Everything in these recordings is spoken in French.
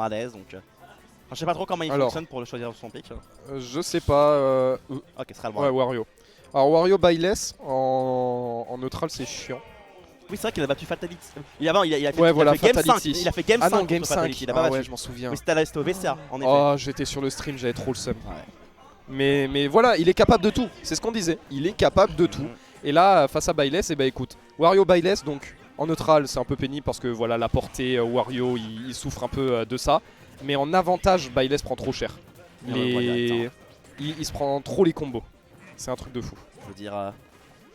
à l'aise. Donc, je sais pas trop comment il fonctionne pour le choisir son pick. Je sais pas. Ok, ce sera le Ouais, Wario. Alors Wario Byleth en neutral c'est chiant. Oui, c'est vrai qu'il a battu Fatality. Il a fait, Ouais, voilà, Game 5. Fatality. Il a fait Game 5 non, Game contre 5. Fatality. Il a pas battu. Ouais, je m'en souviens. Oui, c'était au VCA, en effet. Oh, j'étais sur le stream, j'avais trop le seum. Ouais. Mais voilà, il est capable de tout. C'est ce qu'on disait. Il est capable de tout. Et là, face à Byleth, et bah écoute, Wario Byleth, donc en neutral, c'est un peu pénible parce que voilà, la portée Wario, il souffre un peu de ça. Mais en avantage, Byleth prend trop cher. Il se prend trop les combos. C'est un truc de fou. Je veux dire,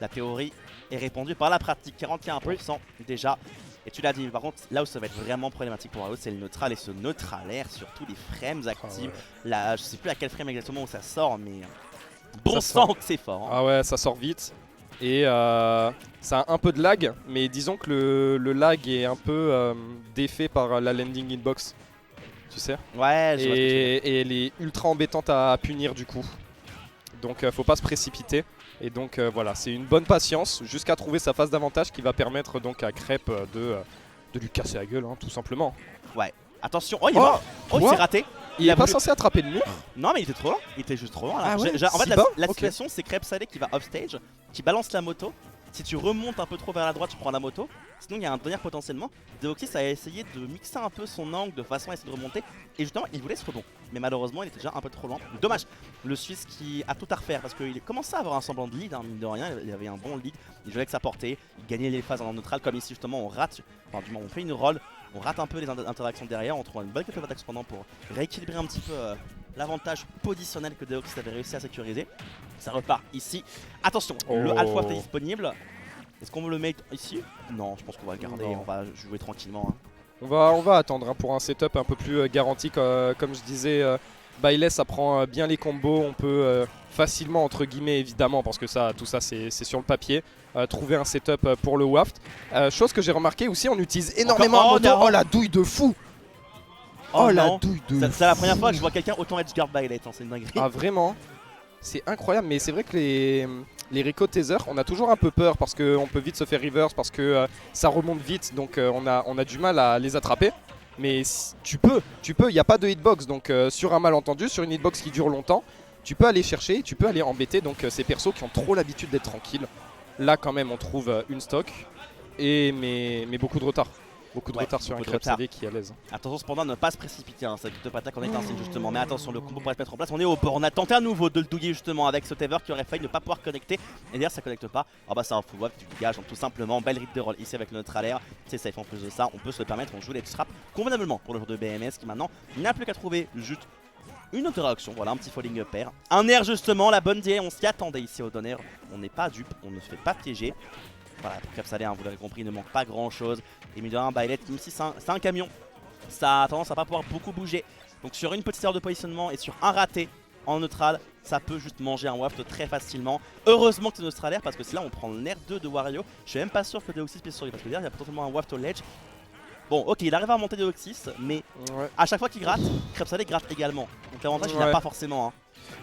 la théorie est répandue par la pratique, 41% déjà. Et tu l'as dit, par contre, là où ça va être vraiment problématique pour Wario, c'est le neutral et ce neutralaire, surtout les frames actives. Là, je sais plus à quel frame exactement où ça sort, mais bon sang que c'est fort. Hein. Ah ouais, ça sort vite. Et ça a un peu de lag, mais disons que le lag est un peu défait par la landing inbox. Tu sais. Ouais, je vois et elle est ultra embêtante à punir du coup. Donc faut pas se précipiter. Et donc voilà, c'est une bonne patience jusqu'à trouver sa phase d'avantage qui va permettre donc à Crêpe de lui casser la gueule, hein, tout simplement. Ouais. Attention, oh il est mort. Oh il s'est raté. Il est pas censé attraper le mur. Non mais il était trop loin, il était juste trop loin là. Ah ouais, en fait la okay. situation c'est Crêpe Salé qui va offstage, qui balance la moto. Si tu remontes un peu trop vers la droite, tu prends la moto. Sinon il y a un dernier potentiellement. Deoxys a essayé de mixer un peu son angle de façon à essayer de remonter. Et justement il voulait ce rebond. Mais malheureusement il était déjà un peu trop loin. Dommage. Le Suisse qui a tout à refaire parce qu'il commençait à avoir un semblant de lead, hein, mine de rien. Il avait un bon lead. Il jouait avec sa portée. Il gagnait les phases en neutral comme ici justement on rate. Enfin du moins on fait une roll. On rate un peu les interactions derrière. On trouve une bonne quête d'attaque cependant pour rééquilibrer un petit peu l'avantage positionnel que Deoxys avait réussi à sécuriser. Ça repart ici. Attention, le Alpha est disponible. Est-ce qu'on veut le mettre ici? Non, je pense qu'on va le garder, on va jouer tranquillement. Hein. On va attendre hein, pour un setup un peu plus garanti. Comme je disais, Byleth ça prend bien les combos. On peut facilement, entre guillemets évidemment, parce que tout ça c'est sur le papier, trouver un setup pour le waft. Chose que j'ai remarqué aussi, on utilise énormément moto. Oh la douille de fou! Oh la douille de fou! C'est la première fois que je vois quelqu'un autant edgeguard Byleth, hein, c'est une dinguerie. Ah vraiment? C'est incroyable, mais c'est vrai que les Rico Tether, on a toujours un peu peur parce qu'on peut vite se faire reverse, parce que ça remonte vite, donc on a du mal à les attraper. Mais tu peux, il n'y a pas de hitbox, donc sur un malentendu, sur une hitbox qui dure longtemps, tu peux aller chercher, tu peux aller embêter donc ces persos qui ont trop l'habitude d'être tranquilles. Là quand même on trouve une stock, mais beaucoup de retard. Beaucoup de retard sur un Crêpe Salé qui est à l'aise. Attention cependant à ne pas se précipiter, hein. Ça ne pas attaque en étincelle justement. Mais attention, le combo pourrait se mettre en place. On est au bord. On a tenté à nouveau de le douiller justement avec ce Tether qui aurait failli ne pas pouvoir connecter. Et d'ailleurs ça connecte pas. Ah bah c'est un full wap, tu dégages tout simplement. Belle rip de roll ici avec le neutralaire. C'est safe en plus de ça. On peut se le permettre. On joue les traps convenablement pour le joueur de BMS qui maintenant n'a plus qu'à trouver juste une interaction. Voilà un petit falling pair. Un air justement, la bonne DA. On s'y attendait ici au Donner. On n'est pas dupe, on ne se fait pas piéger. Voilà, pour Crêpe Salé, hein, vous l'avez compris, il ne manque pas grand chose. Et mine de rien, Byleth, même si c'est un camion, ça a tendance à pas pouvoir beaucoup bouger. Donc sur une petite heure de positionnement et sur un raté en neutral, ça peut juste manger un waft très facilement. Heureusement que c'est neutralaire parce que c'est là on prend le nerf 2 de Wario. Je suis même pas sûr que Deoxys puisse survivre parce que derrière il y a potentiellement un waft au ledge. Bon ok, il arrive à remonter Deoxys, mais à chaque fois qu'il gratte, Crêpe Salé gratte également. Donc l'avantage il n'a pas forcément. Hein.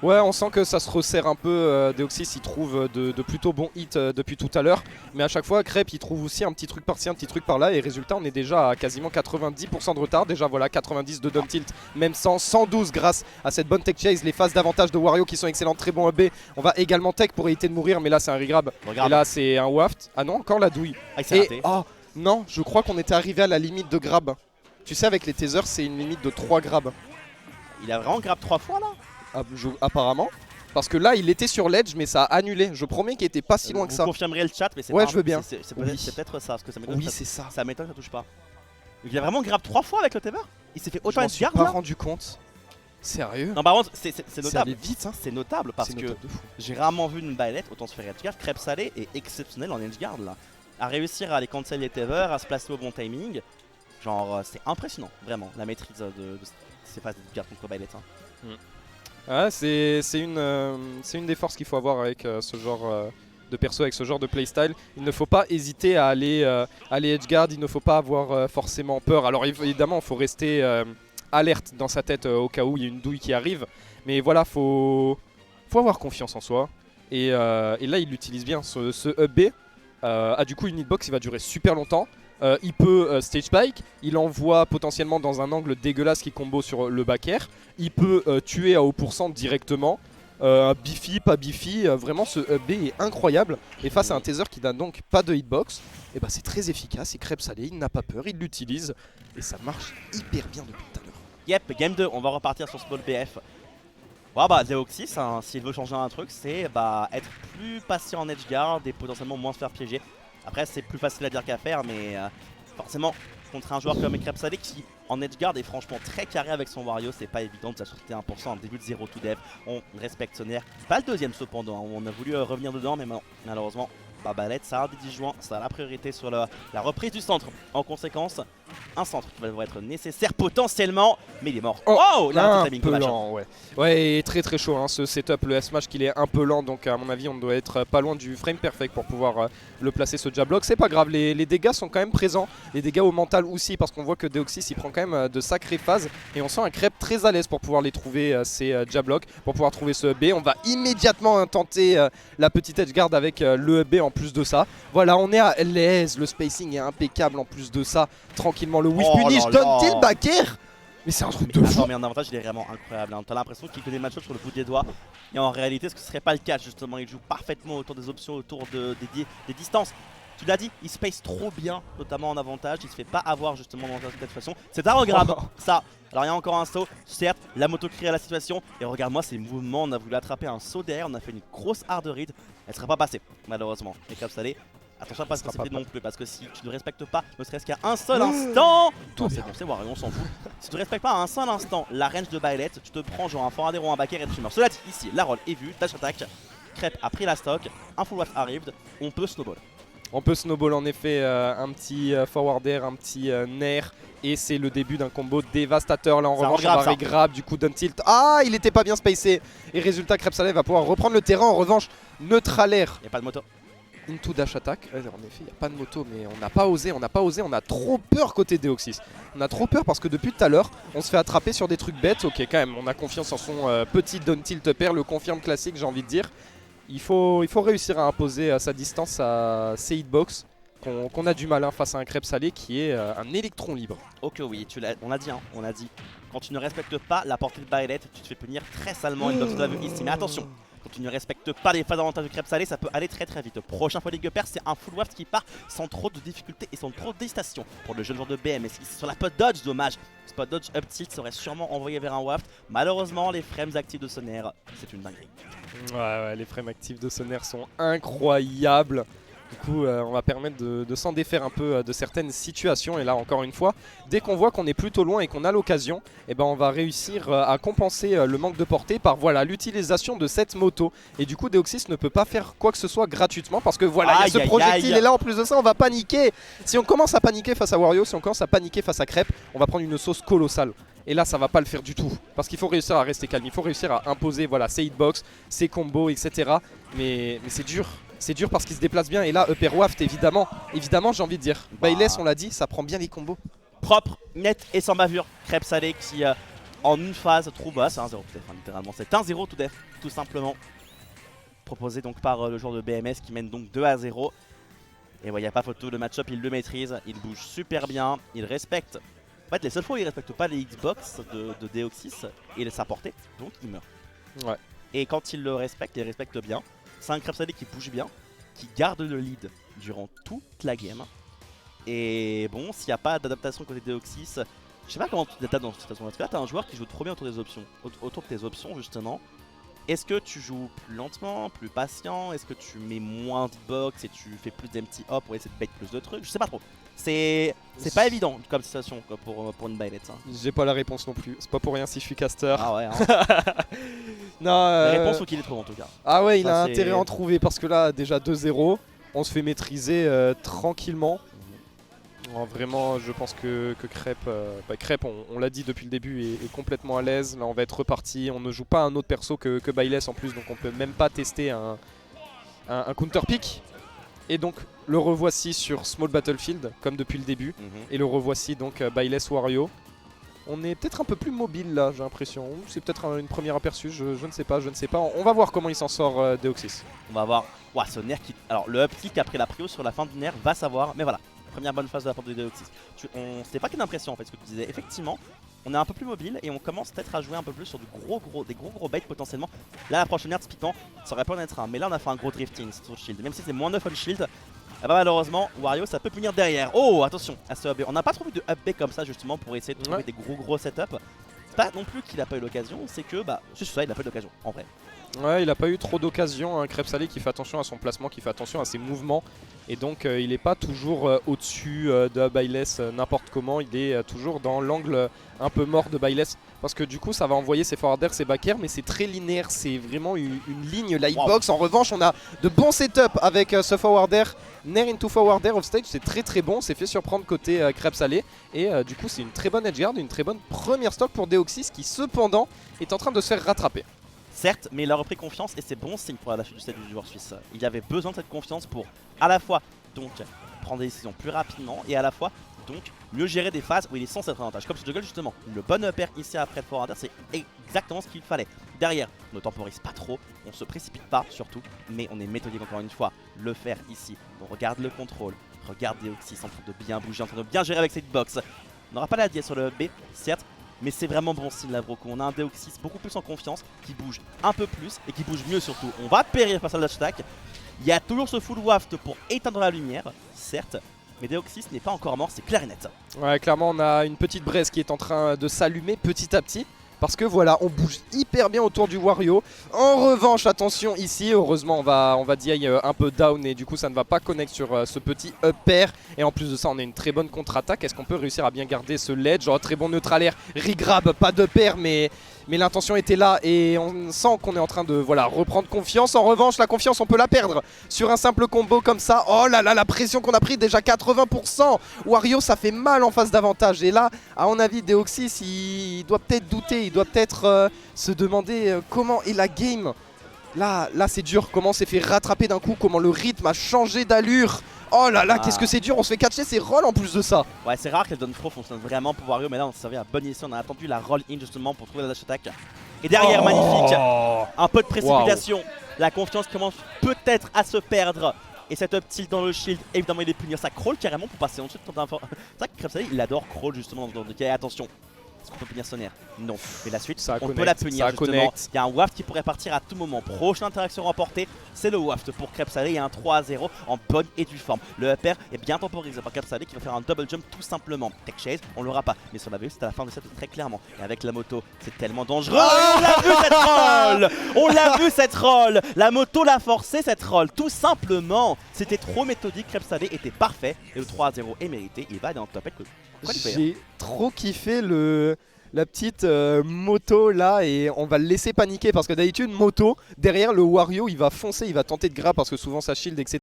Ouais, on sent que ça se resserre un peu. Deoxys il trouve de plutôt bons hits depuis tout à l'heure. Mais à chaque fois, Crêpe il trouve aussi un petit truc par-ci, un petit truc par-là. Et résultat, on est déjà à quasiment 90% de retard. Déjà voilà, 90 de dump tilt, même 112 grâce à cette bonne tech chase. Les phases d'avantage de Wario qui sont excellentes, très bon B. On va également tech pour éviter de mourir. Mais là, c'est un regrab. Et là, c'est un waft. Ah non, encore la douille. Et oh non, je crois qu'on était arrivé à la limite de grab. Tu sais, avec les tasers, c'est une limite de 3 grabs. Il a vraiment grab 3 fois là? Apparemment. Parce que là il était sur l'edge mais ça a annulé. Je promets qu'il était pas si loin que ça. Vous confirmerez le chat mais c'est ouais, je veux bien. C'est peut-être ça parce que ça m'étonne. Oui, c'est ça. Ça m'étonne que ça touche pas. Il a vraiment grab 3 fois avec le Tether. Il s'est fait autant edge guard. Je m'en suis pas rendu compte. Sérieux? Non par contre c'est notable. Vite, hein. C'est notable parce que j'ai rarement vu une Byleth autant se faire edge guard. Crêpe Salé est exceptionnel en edge guard là. À réussir à aller cancel les Tether, à se placer au bon timing. Genre c'est impressionnant vraiment la maîtrise de ces phases d'edge guard contre Byleth. Hein. Ouais, c'est une des forces qu'il faut avoir avec ce genre de perso, avec ce genre de playstyle. Il ne faut pas hésiter à aller edgeguard, il ne faut pas avoir forcément peur. Alors évidemment, il faut rester alerte dans sa tête au cas où il y a une douille qui arrive. Mais voilà, faut avoir confiance en soi. Et là, il utilise bien ce up B. Du coup, une hitbox, il va durer super longtemps. il peut stage spike, il envoie potentiellement dans un angle dégueulasse qui combo sur le back air, il peut tuer à haut pourcent directement. Biffy, pas Biffy, vraiment ce B est incroyable. Et face à un taser qui n'a donc pas de hitbox, et c'est très efficace. Et Crêpe Salé, il n'a pas peur, il l'utilise. Et ça marche hyper bien depuis tout à l'heure. Yep, game 2, on va repartir sur Small BF. Deoxys, hein, s'il veut changer un truc, c'est être plus patient en edge guard et potentiellement moins se faire piéger. Après, c'est plus facile à dire qu'à faire, mais forcément, contre un joueur comme Crêpe Salé qui en edge guard est franchement très carré avec son Wario, c'est pas évident de s'acheter 1% en début de 0 to dev. On respecte son air. Pas le deuxième cependant, hein. On a voulu revenir dedans, mais malheureusement, Ballet, ça a des 10 juin, ça a la priorité sur la reprise du centre. En conséquence, un centre qui va devoir être nécessaire potentiellement, mais il est mort. Oh, il a un un timing peu dommage. lent, ouais, et très chaud hein, ce setup, le S-Smash qu'il est un peu lent, donc à mon avis on doit être pas loin du frame perfect pour pouvoir le placer ce jab block. C'est pas grave, les dégâts sont quand même présents, les dégâts au mental aussi, parce qu'on voit que Deoxys il prend quand même de sacrées phases, et on sent un Crêpe très à l'aise pour pouvoir les trouver, ces jab blocks, pour pouvoir trouver ce B. On va immédiatement tenter la petite edge guard avec le B en plus de ça. Voilà, on est à l'aise, le spacing est impeccable en plus de ça, tranquillement le whiff punish, donne-t-il back air? Mais c'est un truc de fou. Mais un avantage il est vraiment incroyable, hein. T'as l'impression qu'il connaît le match-up sur le bout des doigts. Et en réalité ce ne serait pas le cas justement, il joue parfaitement autour des options, autour des distances. Tu l'as dit, il space trop bien, notamment en avantage, il se fait pas avoir justement dans cette façon. C'est un regret, ça. Alors il y a encore un saut, certes, la moto crée la situation. Et regarde-moi ces mouvements, on a voulu attraper un saut derrière, on a fait une grosse hard read. Elle serait pas passée, malheureusement. Et Crêpe Salé, attention à pas se précipiter non plus, parce que si tu ne respectes pas, ne serait-ce qu'à un seul instant, c'est bon, c'est Wario, on s'en fout. Si tu ne respectes pas à un seul instant la range de Byleth, tu te prends genre un forward ou un back air et tu meurs. Cela dit, ici, la roll est vue, dash attack, Crêpe a pris la stock, un full watt arrive, on peut snowball. On peut snowball en effet, un petit forward air, un petit nair. Et c'est le début d'un combo dévastateur. Là en revanche on va grab du coup d'un tilt. Ah, il était pas bien spacé. Et résultat, Crêpe Salé va pouvoir reprendre le terrain. En revanche, neutral air. Il n'y a pas de moto. Into dash attack. En effet, il n'y a pas de moto, mais on n'a pas osé, on a trop peur côté Deoxys. On a trop peur parce que depuis tout à l'heure, on se fait attraper sur des trucs bêtes. Ok, quand même, on a confiance en son petit down tilt pair, le confirme classique, j'ai envie de dire. Il faut réussir à imposer sa distance à ses hitbox, qu'on a du mal face à un Crêpe Salé qui est un électron libre. Ok, oui, on l'a dit, hein, on a dit. Quand tu ne respectes pas la portée de Byleth, tu te fais punir très salement. Une box de la vue ici, mais attention. Quand tu ne respectes pas les phases d'avantage de Crêpe Salé, ça peut aller très vite. Prochain fois League Pair, c'est un full waft qui part sans trop de difficultés et sans trop d'hésitation pour le jeune joueur de BMS. Sur la pot dodge, dommage. Spot dodge up tilt serait sûrement envoyé vers un waft. Malheureusement, les frames actifs de Soner, c'est une dinguerie. Ouais, les frames actifs de Soner sont incroyables. Du coup, on va permettre de s'en défaire un peu de certaines situations. Et là, encore une fois, dès qu'on voit qu'on est plutôt loin et qu'on a l'occasion, on va réussir à compenser le manque de portée par l'utilisation de cette moto. Et du coup, Deoxys ne peut pas faire quoi que ce soit gratuitement parce que il y a ce projectile. Et là, en plus de ça, on va paniquer. Si on commence à paniquer face à Wario, si on commence à paniquer face à Crêpe, on va prendre une sauce colossale. Et là, ça va pas le faire du tout. Parce qu'il faut réussir à rester calme. Il faut réussir à imposer ses hitbox, ses combos, etc. Mais c'est dur. C'est dur parce qu'il se déplace bien. Et là, Upper Waft, évidemment, j'ai envie de dire. Byleth, on l'a dit, ça prend bien les combos. Propre, net et sans bavure. Crêpe Salé qui, en une phase, trouve. C'est 1-0 tout def, littéralement. C'est 1-0 tout def, tout simplement. Proposé donc par le joueur de BMS qui mène donc 2-0. Et il n'y a pas photo, le match-up, il le maîtrise. Il bouge super bien. Il respecte. En fait, les seules fois où il ne respecte pas les Xbox de Deoxys, il sa portée, donc il meurt. Ouais. Et quand il le respecte bien. C'est un Crêpe Salé qui bouge bien, qui garde le lead durant toute la game. Et bon, s'il n'y a pas d'adaptation côté Deoxys, je sais pas comment tu t'adaptes dans cette situation. Parce que là, tu as un joueur qui joue trop bien autour des options, autour de tes options justement. Est-ce que tu joues plus lentement, plus patient? Est-ce que tu mets moins de box et tu fais plus d'empty hop pour essayer de bait plus de trucs? Je sais pas trop. C'est pas évident comme situation quoi, pour une Byleth. J'ai pas la réponse non plus. C'est pas pour rien si je suis caster. Ah ouais. Hein. Non, la réponse faut qu'il est trop en tout cas. Ah ouais, il a intérêt à en trouver parce que là, déjà 2-0, on se fait maîtriser tranquillement. Vraiment, je pense que Crêpe, on l'a dit depuis le début, est complètement à l'aise. Là, on va être reparti. On ne joue pas un autre perso que Byleth en plus, donc on peut même pas tester un counter pick. Et donc, le revoici sur Small Battlefield, comme depuis le début. Et le revoici donc Byleth Wario. On est peut-être un peu plus mobile là, j'ai l'impression. C'est peut-être une première aperçu, je ne sais pas. On va voir comment il s'en sort Deoxys. On va voir. Ouah, ce nerf qui. Alors, le up kick après la prio sur la fin du nerf va savoir. Mais voilà. Première bonne phase de la part de Deoxys. C'était pas qu'une impression en fait ce que tu disais. Effectivement, on est un peu plus mobile et on commence peut-être à jouer un peu plus sur des gros baits potentiellement. Là la prochaine aire typiquement ça aurait pu en être un, mais là on a fait un gros drifting sur le shield. Même si c'est moins 9 on shield, bah malheureusement Wario ça peut punir derrière. Oh attention à ce up B. On n'a pas trouvé de up B comme ça justement pour essayer de trouver des gros setups. C'est pas non plus qu'il a pas eu l'occasion, c'est que bah c'est ça, il a pas eu l'occasion en vrai. Ouais, il a pas eu trop d'occasions, Crêpe Salé qui fait attention à son placement, qui fait attention à ses mouvements. Et donc il n'est pas toujours au-dessus de Bayless n'importe comment, il est toujours dans l'angle un peu mort de Bayless. Parce que du coup ça va envoyer ses forward air, ses back air, mais c'est très linéaire, c'est vraiment une ligne, la hitbox. En revanche on a de bons setups avec ce forward air, Nair into forward air offstage, c'est très bon, c'est fait surprendre côté Crêpe Salé. Et du coup c'est une très bonne edgeguard, une très bonne première stock pour Deoxys qui cependant est en train de se faire rattraper. Certes, mais il a repris confiance et c'est bon signe pour la chute du set du joueur suisse. Il avait besoin de cette confiance pour à la fois donc prendre des décisions plus rapidement et à la fois donc mieux gérer des phases où il est censé être en avantage. Comme ce juggle justement, le bon upper ici après le forward, c'est exactement ce qu'il fallait. Derrière, on ne temporise pas trop, on se précipite pas surtout, mais on est méthodique encore une fois. Le faire ici, on regarde le contrôle, regarde Deoxys en train de bien bouger, en train de bien gérer avec cette box. On n'aura pas la dièse sur le B, certes, mais c'est vraiment bon signe là, Broco. On a un Deoxys beaucoup plus en confiance, qui bouge un peu plus et qui bouge mieux surtout. On va périr face à l'attack. Il y a toujours ce full waft pour éteindre la lumière, certes, mais Deoxys n'est pas encore mort, c'est clair et net. Ouais, clairement on a une petite braise qui est en train de s'allumer petit à petit. Parce que voilà, on bouge hyper bien autour du Wario. En revanche, attention ici, heureusement on va DI un peu down et du coup ça ne va pas connect sur ce petit up air. Et en plus de ça, on a une très bonne contre-attaque. Est-ce qu'on peut réussir à bien garder ce ledge? Genre très bon neutral air, regrab, pas de pair, mais l'intention était là et on sent qu'on est en train de reprendre confiance. En revanche, la confiance on peut la perdre sur un simple combo comme ça. Oh là là, la pression qu'on a pris, déjà 80%. Wario ça fait mal en face d'avantage. Et là, à mon avis, Deoxys il doit peut-être douter, il doit peut-être se demander comment est la game. Là c'est dur, comment on s'est fait rattraper d'un coup, comment le rythme a changé d'allure. Oh là là, qu'est-ce que c'est dur, on se fait catcher ses rolls en plus de ça. Ouais, c'est rare que les down throw fonctionnent vraiment pour Wario, mais là on s'est servi à bon escient, on a attendu la roll in justement pour trouver la dash attack. Et derrière, magnifique, un peu de précipitation, la confiance commence peut-être à se perdre. Et cet up tilt dans le shield, évidemment il est punir, ça crawl carrément pour passer ensuite. C'est vrai que Crêpe Salé il adore crawl justement dans le cas, attention. Est-ce qu'on peut punir son air? Non. Mais la suite, on peut la punir justement. Il y a un waft qui pourrait partir à tout moment. Prochaine interaction remportée, c'est le waft pour Crêpe Salé. Il y a un 3-0 en bonne et due forme. Le upper est bien temporisé par Crêpe Salé qui va faire un double jump tout simplement. Tech chase, on l'aura pas. Mais sur la vue, c'est à la fin de cette très clairement. Et avec la moto, c'est tellement dangereux. On l'a vu cette roll. On l'a vu cette roll. La moto l'a forcé cette roll. Tout simplement. C'était trop méthodique. Crêpe Salé était parfait. Et le 3-0 est mérité. Il va aller en top 8. J'ai trop kiffé la petite moto là et on va le laisser paniquer parce que d'habitude moto derrière le Wario il va foncer, il va tenter de grab parce que souvent ça shield etc.